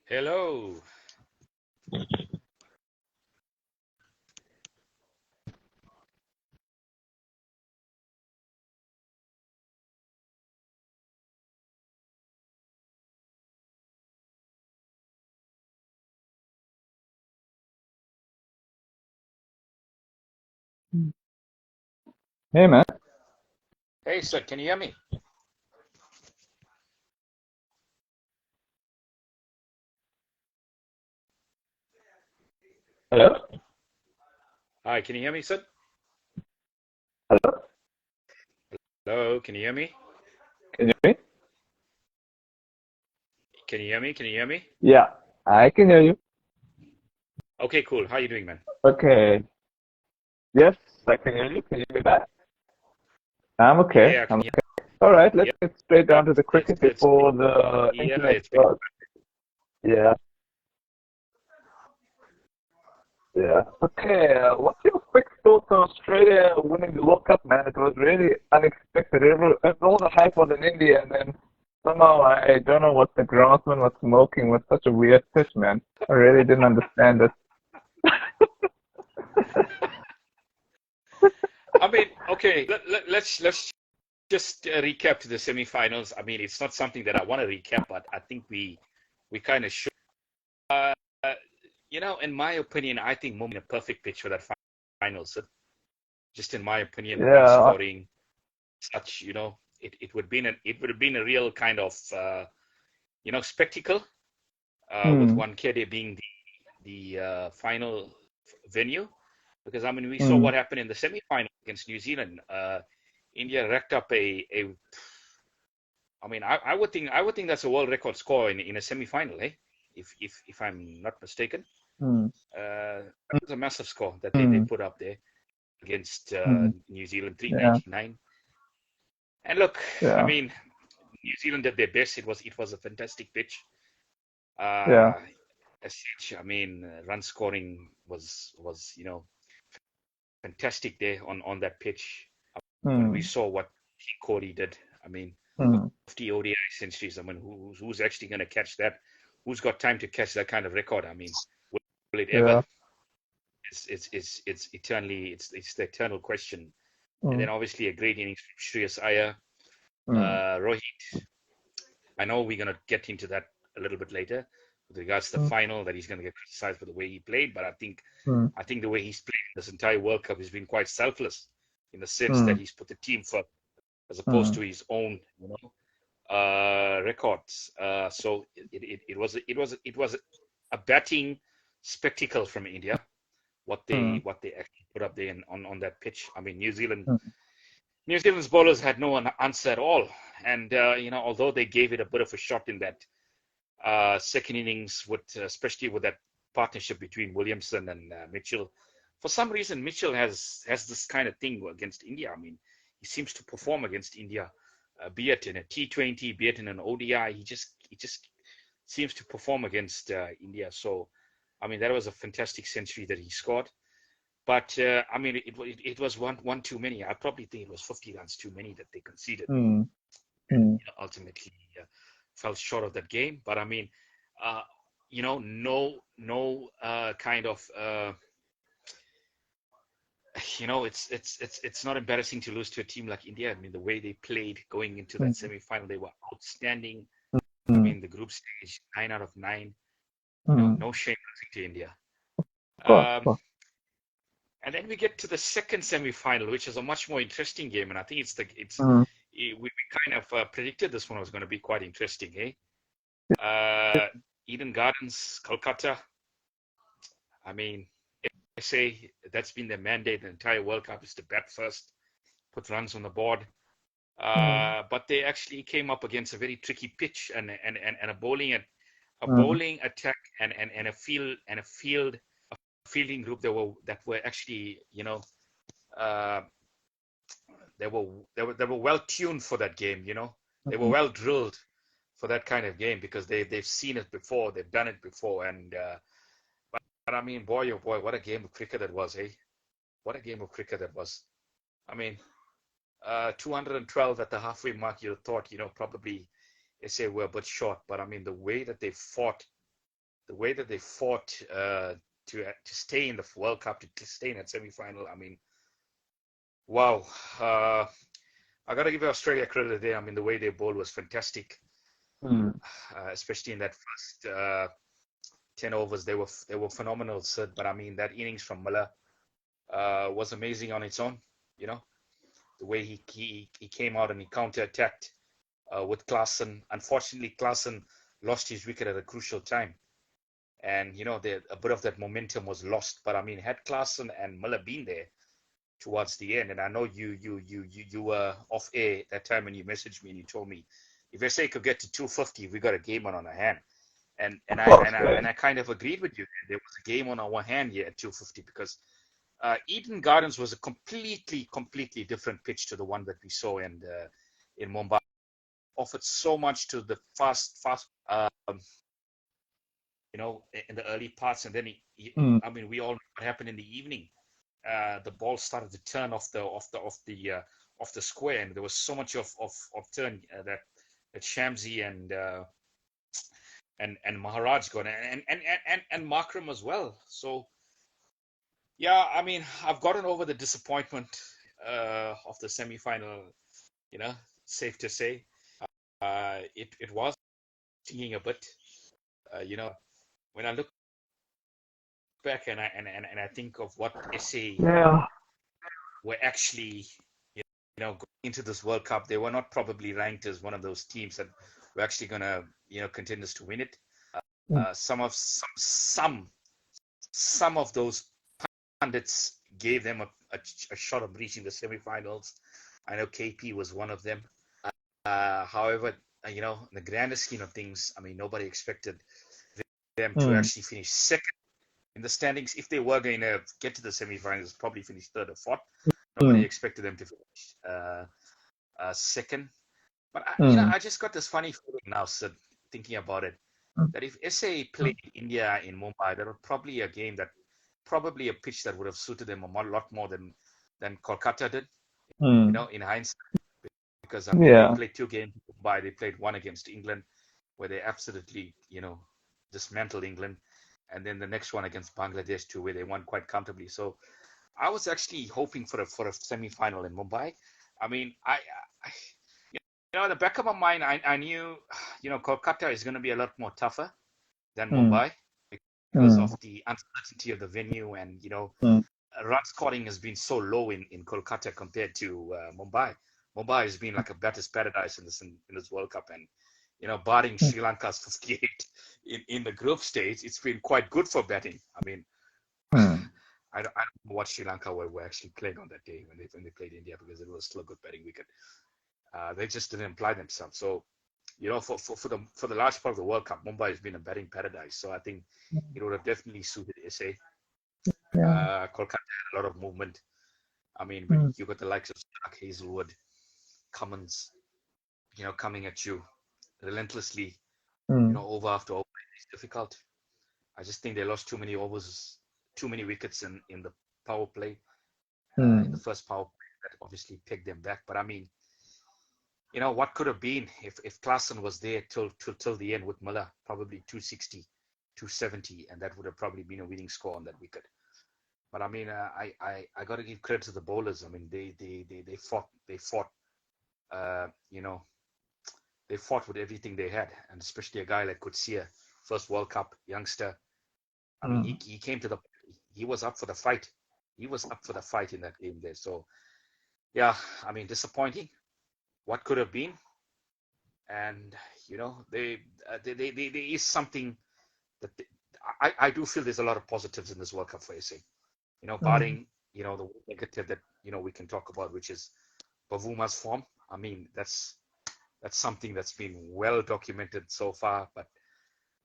Hello. Hey man, Hey, sir, can you hear me? hello, Hi, can you hear me, sir? hello. Hello, can you hear me? Can you hear me? Can you hear me? Can you hear me? Yeah, I can hear you. Okay, cool. How you doing, man? Okay. Yes, I can hear you. Can you hear me back? I'm okay. Yeah, I can I'm hear. all right. Let's Yeah, get straight down to the it's cricket it's before the yeah, internet it's been starts. Yeah, yeah. Okay. What's your quick thoughts on Australia winning the World Cup, man? It was really unexpected. All the hype was in India, and then somehow I don't know what the groundsman was smoking with such a weird pitch, man. I really didn't understand it. I mean, okay, let's just recap to the semi-finals. I mean, it's not something that I want to recap, but I think we kind of should. Uh, in my opinion, I think Mumbai in a perfect pitch for that final. So, just in my opinion, run Yeah. scoring, such, it would have been a real kind of spectacle. With Hmm. 1K being the final venue. Because I mean, we saw Hmm. what happened in the semi-final against New Zealand. India racked up a. I mean, I would think that's a world record score in a semi-final, eh? If I'm not mistaken, Hmm. that was a massive score that they Hmm. put up there against Hmm. New Zealand, Yeah. 399. And look, I Yeah. mean, New Zealand did their best. It was a fantastic pitch. Yeah. Uh, as such, I mean, run scoring was fantastic there on that pitch. When we Hmm. saw what Cody did, I mean, Hmm. 50 ODI centuries. I mean, who's actually going to catch that? Who's got time to catch that kind of record? I mean, will it ever? Yeah. It's eternally it's the eternal question. And Hmm. then obviously a great innings from Shreyas Iyer, Hmm. Rohit. I know we're going to get into that a little bit later with regards to the Hmm. final that he's going to get criticized for the way he played, but I think Hmm. I think the way he's played this entire World Cup has been quite selfless in the sense Hmm. that he's put the team first as opposed Hmm. to his own, records. So it was a batting spectacle from India. Hmm. What they actually put up there on that pitch. I mean, Hmm. New Zealand's bowlers had no answer at all, and although they gave it a bit of a shot in that second innings, with especially with that partnership between Williamson and Mitchell. For some reason, Mitchell has this kind of thing against India. I mean, he seems to perform against India, be it in a T20, be it in an ODI. He just seems to perform against India. So, I mean, that was a fantastic century that he scored. But I mean, it was one too many. I probably think it was 50 runs too many that they conceded, Hmm. and Hmm. ultimately fell short of that game. But I mean, uh, no kind of it's not embarrassing to lose to a team like India. I mean, the way they played going into that Hmm. semi-final, they were outstanding. I Hmm. mean, the group stage, 9 out of 9. Hmm. No shame losing to India. Of course. Of Um, course. and then we get to the second semi-final, which is a much more interesting game, and I think Hmm. we kind of predicted this one was going to be quite interesting, eh? Uh, Eden Gardens, Kolkata. I mean, I say that's been their mandate the entire World Cup is to bat first, put runs on the board. Hmm. But they actually came up against a very tricky pitch and a Hmm. bowling attack and a fielding group that were actually uh, they were well tuned for that game. They were Hmm. well drilled for that kind of game because they've seen it before, they've done it before, and but I mean, boy, oh boy, what a game of cricket that was, eh? What a game of cricket that was. I mean, 212 at the halfway mark, you thought, probably SA were a bit short, but I mean, the way that they fought the way that they fought to stay in the World Cup, to stay in that semi-final. I mean, wow. I got to give Australia credit there. I mean, the way they bowled was fantastic, Mm. especially in that first 10 overs. They were phenomenal, Sid. But I mean, that innings from Miller was amazing on its own. You know, the way he came out and he counter-attacked with Klaasen. Unfortunately, Klaasen lost his wicket at a crucial time. And, a bit of that momentum was lost. But I mean, had Klaasen and Miller been there towards the end, and I know you were off air that time when you messaged me and you told me if SA could get to 250, we got a game on our hand. And Of I course, and I yeah. and I kind of agreed with you. There was a game on our hand here at 250 because Eden Gardens was a completely different pitch to the one that we saw in Mumbai. Offered so much to the fast, in the early parts, and then Mm. I mean, we all know what happened in the evening. The ball started to turn off the square, and there was so much of turn that Shamsi and Maharaj got, and Markram as well. So yeah, I mean, I've gotten over the disappointment of the semi-final. You know, safe to say, it was stinging a bit. When I look back and I think of what SA Yeah. were actually, going into this World Cup, they were not probably ranked as one of those teams that were actually going to, contenders to win it. Mm. Some of those pundits gave them a shot of reaching the semifinals. I know KP was one of them. However, in the grander scheme of things, I mean, nobody expected them to Mm. actually finish second in the standings. If they were going to get to the semifinals, probably finish third or fourth. Nobody Mm. expected them to finish second. But Mm. I just got this funny feeling now, Sid, thinking about it, Mm. that if SA played India in Mumbai, that would probably a pitch that would have suited them a lot more than Kolkata did, Mm. in hindsight. Because I mean, they Yeah. played 2 games in Mumbai. They played one against England, where they absolutely, dismantled England, and then the next one against Bangladesh too, where they won quite comfortably. So I was actually hoping for a semi-final in Mumbai. I mean, in the back of my mind, I knew, Kolkata is going to be a lot more tougher than Mm. Mumbai because Mm. of the uncertainty of the venue, and Mm. run scoring has been so low in Kolkata compared to Mumbai. Mumbai has been like a batter's paradise in this World Cup, and barring Mm. Sri Lanka's 58 in the group stage, it's been quite good for batting. I mean, Mm. I don't know what Sri Lanka were actually playing on that day when they played India, because it was still a good batting wicket. They just didn't apply themselves. So for the large part of the World Cup, Mumbai has been a batting paradise. So I think it would have definitely suited SA. Yeah. Kolkata had a lot of movement. I mean, when Mm. you got the likes of Stark, Hazelwood, Cummins, coming at you relentlessly, Mm. over after over, it's difficult. I just think they lost too many overs, too many wickets in the power play, in the Mm. first power play, that obviously pegged them back. But I mean, what could have been if Klaasen was there till the end with Miller, probably 260, 270, and that would have probably been a winning score on that wicket. But I mean, I got to give credit to the bowlers. I mean, they fought, uh, you know, they fought with everything they had, and especially a guy like Kutsia, first World Cup youngster. I mean, Mm. he came to he was up for the fight. He was up for the fight in that game there. So yeah, I mean, disappointing. What could have been, and there is something that I do feel there's a lot of positives in this World Cup for SA. Mm. Barring the negative that we can talk about, which is Bavuma's form. I mean, that's something that's been well documented so far, but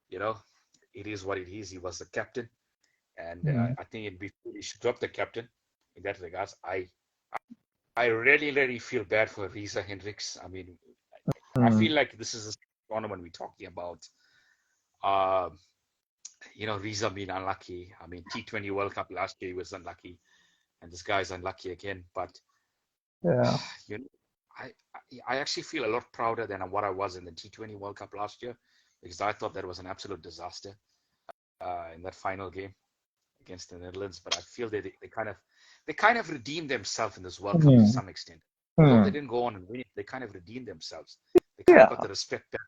you know, it is what it is. He was the captain, and Mm. I think it'd be foolish to drop the captain in that regards. I really feel bad for Risa Hendricks. I mean, I Mm. feel like this is a tournament we're talking about. Uh, Risa being unlucky. I mean, T20 World Cup last year he was unlucky, and this guy's unlucky again. But Yeah. you know, I I actually feel a lot prouder than what I was in the T20 World Cup last year, because I thought that was an absolute disaster. in that final game against the Netherlands. But I feel they kind of redeemed themselves in this World Cup to Hmm. some extent. Although they Hmm. didn't go on and win it, they kind of redeemed themselves. They kind of Yeah. got the respect back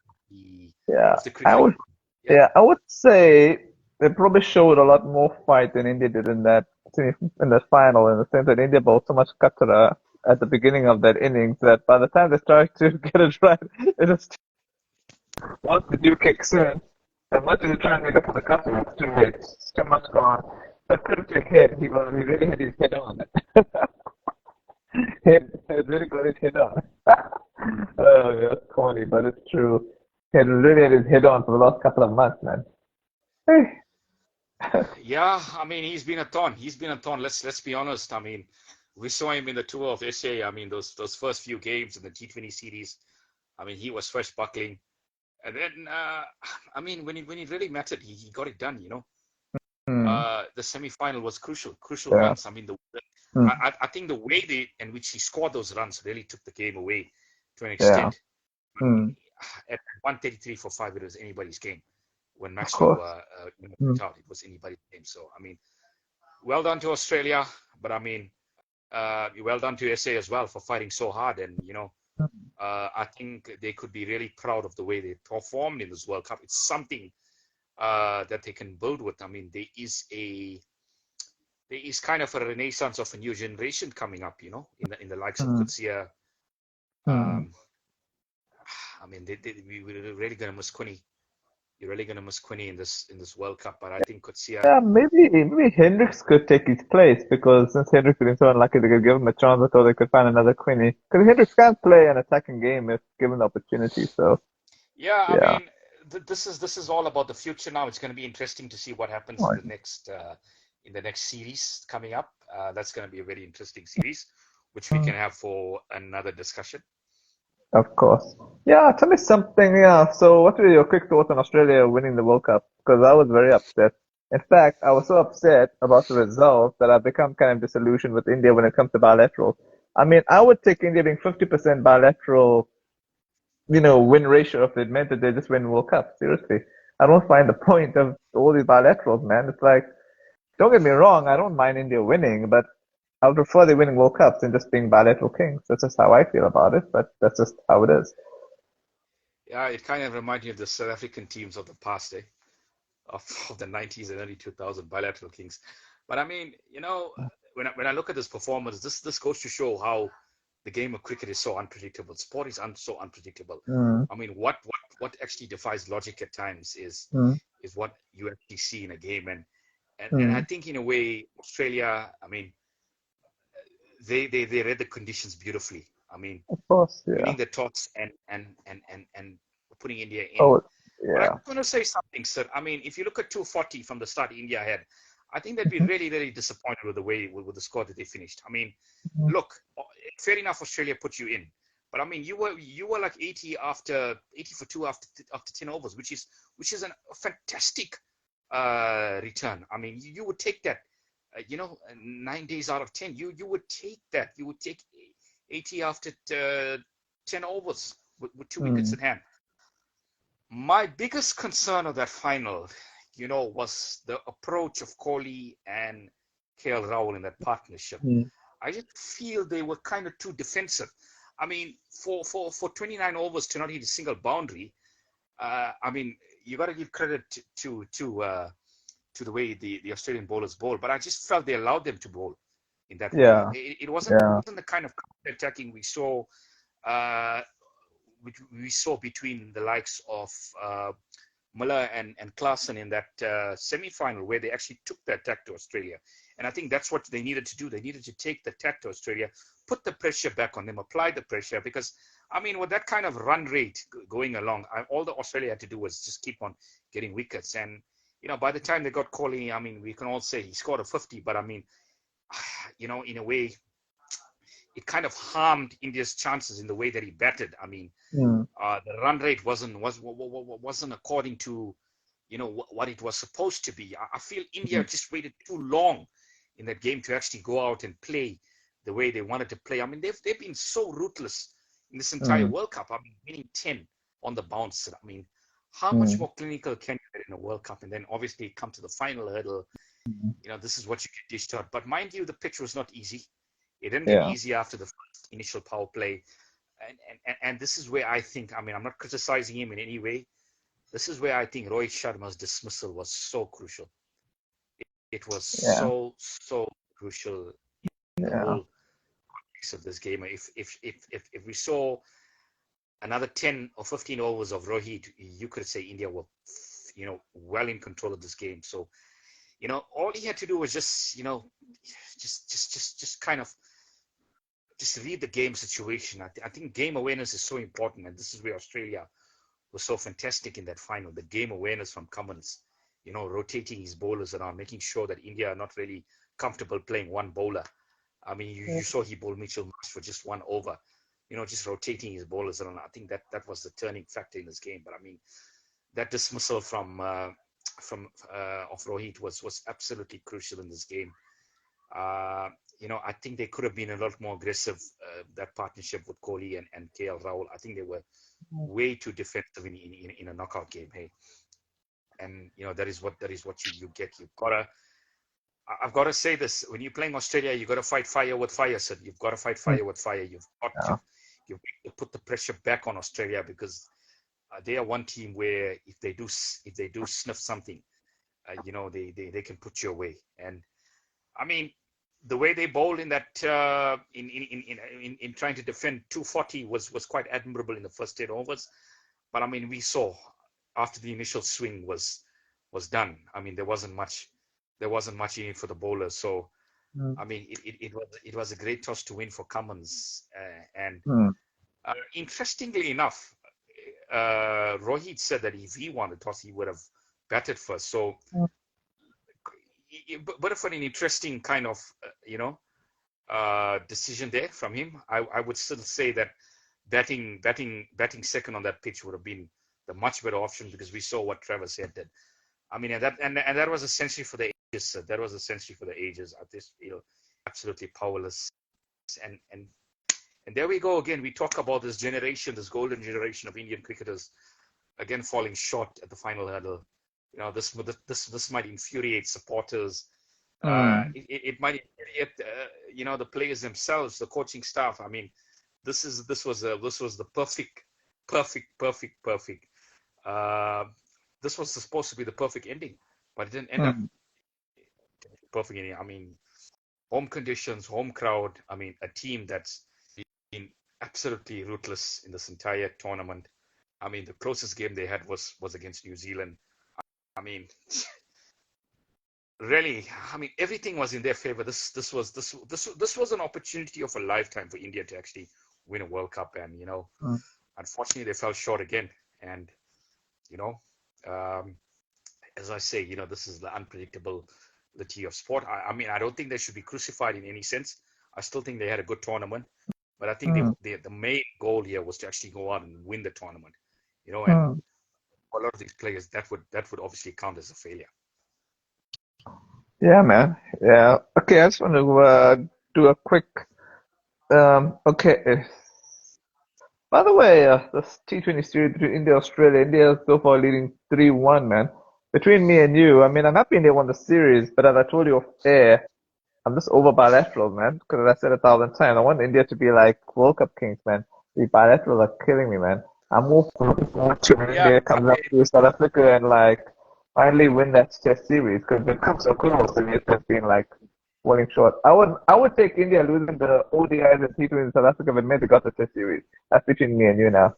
Yeah. of the I cricket. would. Yeah. Yeah. I would say they probably showed a lot more fight than India did in that final, in the sense that India bowled so much katra at the beginning of that innings that by the time they started to get it right, it was once the dew kicks in, as much as you try and make up for the customer, it's too late. It's too much gone. But critic head, he really had his head on it. he really got his head on. Oh, that's corny, but it's true. He had really had his head on for the last couple of months, man. Hey. Yeah, I mean, he's been a thorn. He's been a thorn. Let's be honest. I mean, we saw him in the tour of SA. I mean, those first few games in the T20 series. I mean, he was swashbuckling, and then I mean, when it really mattered, he got it done. Hmm. The semi-final was crucial Yeah. runs. I mean, Hmm. I think the way in which he scored those runs really took the game away to an Yeah. extent. I mean, Hmm. at 133 for 5, it was anybody's game. When Of Maxwell course. Hmm. went out, it was anybody's game. So I mean, well done to Australia, but I mean, well done to SA as well for fighting so hard. And I think they could be really proud of the way they performed in this World Cup. It's something that they can build with. I mean, there is kind of a renaissance of a new generation coming up. In the likes of Hmm. Kutsia. Hmm. Um, I mean, we're really gonna miss Quinny. You're really gonna miss Quinny in this World Cup. But I think Kutsia. Yeah, maybe Hendricks could take his place because since Hendricks is so unlucky, they could give him a chance until they could find another Quinny. Because Hendricks can't play an attacking game if given the opportunity. So Yeah, I yeah. mean, this is all about the future now. It's going to be interesting to see what happens Oh, in the next series coming up. That's going to be a very interesting series, which we mm, can have for another discussion. of course. Yeah, tell me something. Yeah. So what were your quick thoughts on Australia winning the World Cup? Because I was very upset. In fact, I was so upset about the result that I've become kind of disillusioned with India when it comes to bilateral. I mean, I would take India being 50% bilateral win ratio if it meant that they just win World Cup. Seriously. I don't find the point of all these bilaterals, man. It's like, don't get me wrong, I don't mind India winning, but I would prefer they winning World Cups than just being bilateral kings. That's just how I feel about it, but that's just how it is. Yeah, it kind of reminds me of the South African teams of the past, of the 90s and early 2000 bilateral kings. But I mean, when I look at this performance, this goes to show how the game of cricket is so unpredictable. Sport is so unpredictable. Mm, I mean, what actually defies logic at times mm, is what you actually see in a game. And I mm. think in a way, Australia, I mean, they read the conditions beautifully. I mean, Of course, yeah. winning the toss and putting India in. Oh, But I yeah. just want to say something, sir. I mean, if you look at 240 from the start, India had, I think they'd be really, really disappointed with the way with the score that they finished. I mean, Mhm. look, fair enough, Australia put you in, but I mean, you were like 80 for two after 10 overs, which is a fantastic return. I mean, you would take that, 9 days out of 10. You would take that. You would take 80 after 10 overs with two wickets Mm, in hand. My biggest concern of that final, was the approach of Kohli and KL Rahul in that partnership. mm, I just feel they were kind of too defensive. I mean, for 29 overs to not hit a single boundary, I mean, you got to give credit to the way the Australian bowlers bowl. But I just felt they allowed them to bowl in that way. yeah, It wasn't yeah. the kind of attacking uh, we saw between the likes of Muller and Klaasen in that semi-final, where they actually took the attack to Australia. And I think that's what they needed to do. They needed to take the attack to Australia, put the pressure back on them, apply the pressure. Because, I mean, with that kind of run rate going along, all the Australia had to do was just keep on getting wickets. And, by the time they got Kohli, I mean, we can all say he scored a 50, but I mean, in a way, it kind of harmed India's chances in the way that he batted. I mean, Mm, the run rate wasn't according to what it was supposed to be. I feel India mm, just waited too long in that game to actually go out and play the way they wanted to play. I mean, they've been so ruthless in this entire mm, World Cup. I mean, winning 10 on the bounce. I mean, How much more clinical can you get in a World Cup? And then obviously come to the final hurdle. This is what you get dished out. But mind you, the pitch was not easy. It didn't get easy after the first initial power play. And this is where I think, I mean, I'm not criticizing him in any way. This is where I think Rohit Sharma's dismissal was so crucial. It was so crucial in the whole context of this game. If we saw another 10 or 15 overs of Rohit, you could say India were, well in control of this game. So, all he had to do was just kind of just read the game situation. I think game awareness is so important, and this is where Australia was so fantastic in that final. The game awareness from Cummins, rotating his bowlers around, making sure that India are not really comfortable playing one bowler. I mean, you saw he bowled Mitchell Marsh for just one over, just rotating his bowlers around. I think that was the turning factor in this game. But I mean, that dismissal from of Rohit was absolutely crucial in this game. I think they could have been a lot more aggressive, that partnership with Kohli and KL Rahul. I think they were way too defensive in a knockout game, hey. And that is what you get. I've got to say this: when you're playing Australia, you got to fight fire with fire, sir. You've got to fight fire with fire. You've got to put the pressure back on Australia, because they are one team where if they do sniff something, they can put you away. And I mean, the way they bowled in that in trying to defend 240 was quite admirable in the first 10 overs. But I mean, we saw after the initial swing was done. I mean, there wasn't much in it for the bowlers. So I mean, it was a great toss to win for Cummins. And interestingly enough, Rohit said that if he won the toss, he would have batted first. So but for an interesting kind of decision there from him. I would still say that batting second on that pitch would have been the much better option, because we saw what Travis Head did. I mean, and that was a century for the ages. That was a century for the ages. I just feel absolutely powerless. And there we go again. We talk about this generation, this golden generation of Indian cricketers, again falling short at the final hurdle. This might infuriate supporters. It might infuriate the players themselves, the coaching staff. I mean, this was the perfect. This was supposed to be the perfect ending, but it didn't end up perfect ending. I mean, home conditions, home crowd. I mean, a team that's been absolutely ruthless in this entire tournament. I mean, the closest game they had was against New Zealand. I mean, really, I mean, everything was in their favor. This was an opportunity of a lifetime for India to actually win a World Cup, and unfortunately they fell short again. And as I say, this is the unpredictability of sport. I mean, I don't think they should be crucified in any sense. I still think they had a good tournament, but I think the main goal here was to actually go out and win the tournament. And for a lot of these players, that would obviously count as a failure. Yeah, man. Yeah. Okay, I just want to do a quick. Okay. By the way, this T20 series between India and Australia, India is so far leading 3-1, man. Between me and you, I mean, I'm happy India won the series, but as I told you off air, I'm just over bilateral, man. Because as I said 1,000 times, I want India to be like World Cup kings, man. The bilaterals are killing me, man. I'm more looking forward to when India comes up to South Africa and like finally win that Test series, because they've come so close and it's just been like falling short. I would take India losing the ODIs and T20 in South Africa if maybe got the Test series. That's between me and you now.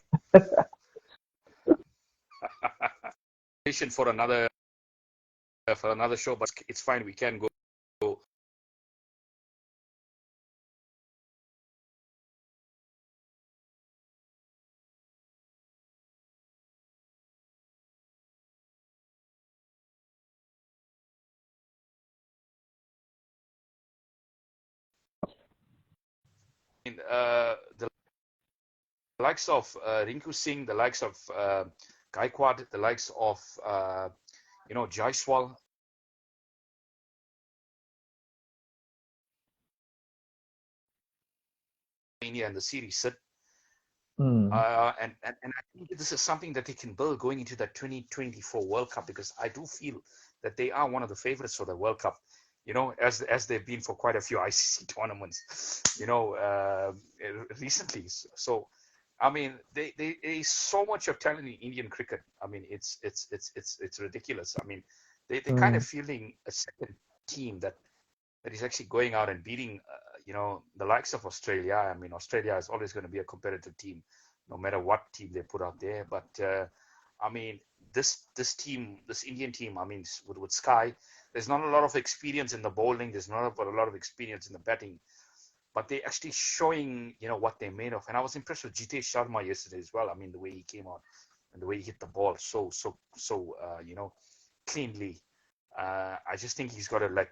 For another show, but it's fine. We can go. The likes of Rinku Singh, the likes of Gaikwad, the likes of Jaiswal. India and the series, Mm. And I think this is something that they can build going into the 2024 World Cup, because I do feel that they are one of the favorites for the World Cup, as they've been for quite a few ICC tournaments, recently. So, I mean, there's so much of talent in Indian cricket. I mean, it's ridiculous. I mean, they kind of Mm. feeling a second team that is actually going out and beating, the likes of Australia. I mean, Australia is always going to be a competitive team, no matter what team they put out there. But I mean, this team, this Indian team, I mean, with Sky, there's not a lot of experience in the bowling. There's not a lot of experience in the batting, but they're actually showing, what they're made of. And I was impressed with Jitesh Sharma yesterday as well. I mean, the way he came out and the way he hit the ball so cleanly. I just think he's got to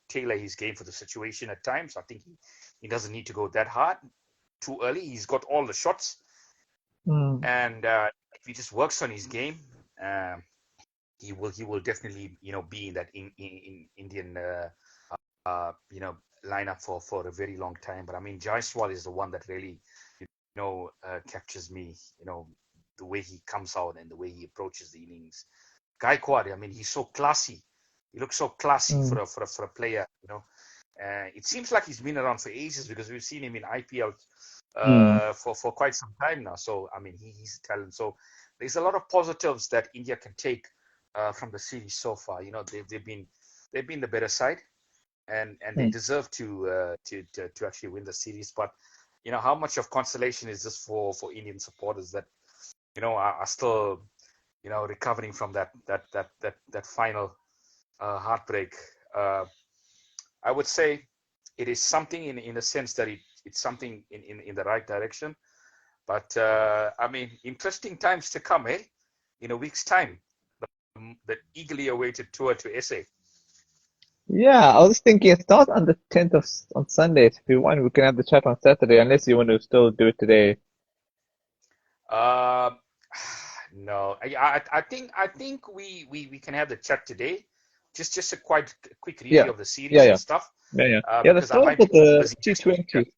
tailor his game for the situation at times. I think he doesn't need to go that hard too early. He's got all the shots, Mm. and if he just works on his game, um, he will definitely be in that in Indian lineup for a very long time. But I mean, Jaiswal is the one that really captures me. The way he comes out and the way he approaches the innings. Gaikwad, I mean, he's so classy. He looks so classy Mm. for a player. It seems like he's been around for ages, because we've seen him in IPL Mm. for quite some time now. So I mean, he's a talent. So there's a lot of positives that India can take from the series so far. They've been the better side, and they Mm. deserve to actually win the series. But how much of consolation is this for Indian supporters that are still recovering from that final heartbreak? I would say it is something in a sense that it's something in the right direction. But I mean, interesting times to come, eh? In a week's time, the eagerly awaited tour to SA. Yeah, I was thinking it starts on the 10th on Sunday. If you want, we can have the chat on Saturday, unless you want to still do it today. Uh, no, I think we can have the chat today. Just a quite quick Yeah, review of the yeah, series and yeah, stuff, yeah, yeah. Yeah, they because I start off might be with a bit the busy next week. Yeah, T20.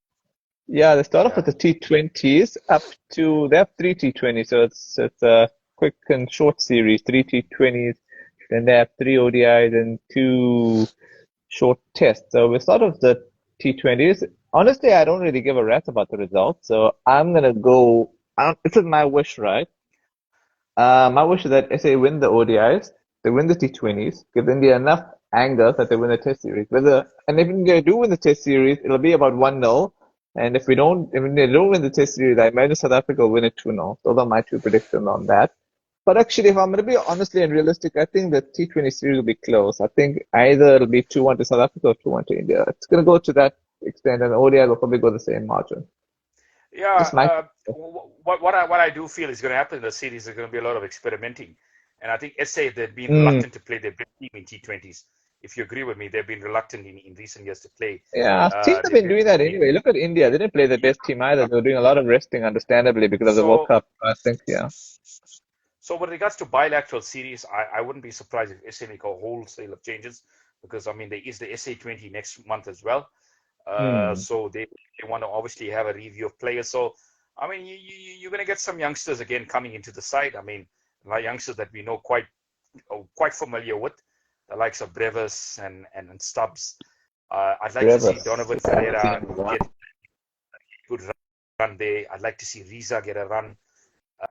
Yeah, they start off yeah. with the T20s up to they have three T20s, so it's a quick and short series, three T20s, then they have three ODIs and two short tests. So we start off the T20s. Honestly, I don't really give a rat's about the results, so I'm gonna go. This is my wish, right? My wish is that SA win the ODIs, they win the T20s, give India enough anger that they win the Test series. And if India do win the Test series, it'll be about 1-0. And if they don't win the Test series, I imagine South Africa will win it 2-0. Those are my two predictions on that. But actually, if I'm going to be honestly and realistic, I think the T20 series will be close. I think either it'll be 2-1 to South Africa or 2-1 to India. It's going to go to that extent, and the ODI will probably go the same margin. Yeah, Just my. what I do feel is going to happen in the series is going to be a lot of experimenting, and I think SA, they've been Mm. reluctant to play their best team in T20s. If you agree with me, they've been reluctant in recent years to play. Yeah, teams have They've been been, doing that been anyway. Look at India. They didn't play the yeah. best team either. They were doing a lot of resting, understandably, because of the World So Cup. I think, yeah. so with regards to bilateral series, I wouldn't be surprised if SA make a wholesale of changes, because I mean there is the SA20 next month as well. Hmm. So they want to obviously have a review of players. So, I mean, you're going to get some youngsters again coming into the side. I mean, like youngsters that we know quite familiar with, the likes of Brevis and Stubbs. I'd like to see Brevis. Donovan I haven't seen Ferreira him in a while. get a good run there. I'd like to see Riza get a run.